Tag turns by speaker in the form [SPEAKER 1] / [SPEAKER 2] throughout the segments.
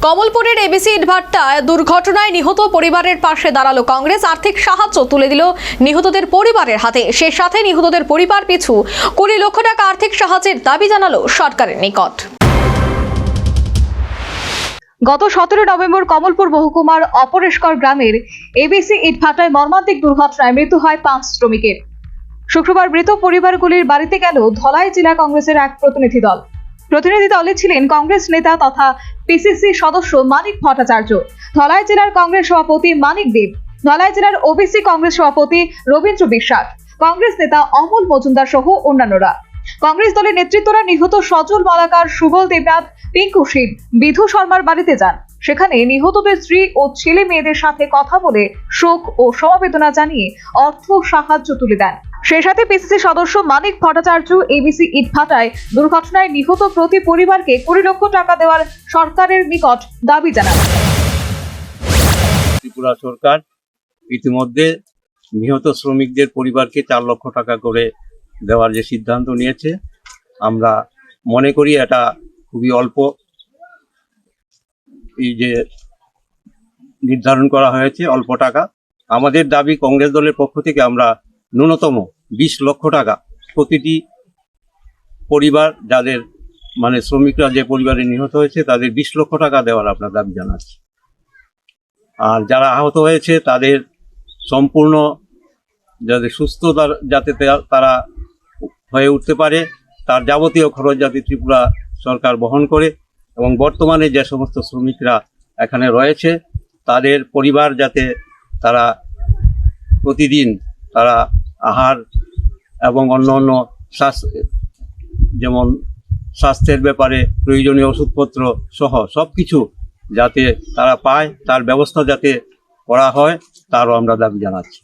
[SPEAKER 1] কমলপুরের ABC ইটভাটায় দুর্ঘটনায় নিহত পরিবারের পাশে দাঁড়ালো কংগ্রেস। আর্থিক সাহায্য তুলে দিল নিহতদের পরিবারের হাতে। সে সাথে নিহতদের পরিবার পিছু 20 লক্ষ টাকা আর্থিক সাহায্যের দাবি জানালো সরকারের নিকট। গত 17 নভেম্বর কমলপুর মহকুমার অপরেশকর গ্রামের এবিসি ইটভাটায় মর্মান্তিক দুর্ঘটনায় মৃত্যু হয় 5 শ্রমিকের। শুক্রবার মৃত পরিবারগুলির বাড়িতে গেল ধলাই জেলা কংগ্রেসের এক প্রতিনিধি দল। প্রতিনিধি দলে ছিলেন কংগ্রেস নেতা তথা পিসিসি সদস্য মানিক ভট্টাচার্য, ধলাই জেলার কংগ্রেস সভাপতি মানিক দেব, ধলাই জেলার ওবিসি কংগ্রেস সভাপতি রবীন্দ্র বিশ্বাস, কংগ্রেস নেতা অমল মজুমদার সহ অন্যান্যরা। কংগ্রেস দলের নেতৃত্বরা নিহত সজল মালাকার, সুবল দেবনাথ, পিঙ্কু সিং, বিধু শর্মার বাড়িতে যান। সেখানে নিহতদের স্ত্রী ও ছেলে মেয়েদের সাথে কথা বলে শোক ও সমবেদনা জানিয়ে অর্থ সাহায্য তুলে দেন। সেই সাথে পিসিসি সদস্য মানিক ভট্টাচার্য এবিসি ইটভাটায় দুর্ঘটনায় নিহত প্রতি পরিবারকে 20 লক্ষ টাকা দেওয়ার সরকারের নিকট দাবি জানান।
[SPEAKER 2] ত্রিপুরা সরকার ইতিমধ্যে নিহত শ্রমিকদের পরিবারকে 4 লক্ষ টাকা করে দেওয়ার যে সিদ্ধান্ত নিয়েছে, আমরা মনে করি এটা খুবই অল্প। এই যে নির্ধারণ করা হয়েছে অল্প টাকা, আমাদের দাবি কংগ্রেস দলের পক্ষ থেকে আমরা ন্যূনতম 20 লক্ষ টাকা প্রতিটি পরিবার, যাদের শ্রমিকরা যে পরিবারে নিহত হয়েছে তাদের 20 লক্ষ টাকা দেওয়ার আমরা দাবি জানাচ্ছি। আর যারা আহত হয়েছে তাদের সম্পূর্ণ যাদের সুস্থ যাতে তারা হয়ে উঠতে পারে তার যাবতীয় খরচ যাতে ত্রিপুরা সরকার বহন করে, এবং বর্তমানে যে সমস্ত শ্রমিকরা এখানে রয়েছে তাদের পরিবার যাতে তারা প্রতিদিন তারা আহার এবং অন্য যেমন স্বাস্থ্যের ব্যাপারে প্রয়োজনীয় ওষুধপত্র সহ সবকিছু যাতে তারা পায় তার ব্যবস্থা যাতে করা হয় তারও আমরা দাবি জানাচ্ছি।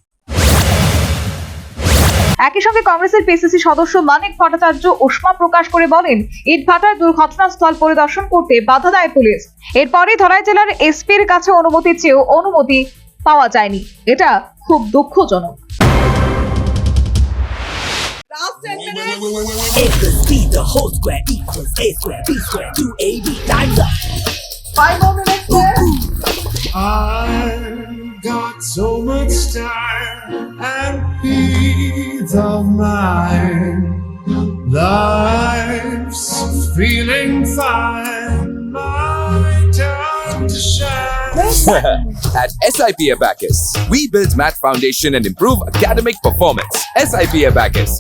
[SPEAKER 1] একই সঙ্গে কংগ্রেসের পিসিসি সদস্য মানিক ভট্টাচার্য উষ্মা প্রকাশ করে বলেন, ইটভাটার দুর্ঘটনাস্থল পরিদর্শন করতে বাধা দেয় পুলিশ। এরপরে ধলাই জেলার এসপির কাছে অনুমতি চেয়েও অনুমতি পাওয়া যায়নি। এটা খুব দুঃখজনক।
[SPEAKER 3] Got so much time and peace of mind. Life's feeling fine. My time to shine.
[SPEAKER 4] At SIP Abacus, we build math foundation and improve academic performance. SIP Abacus,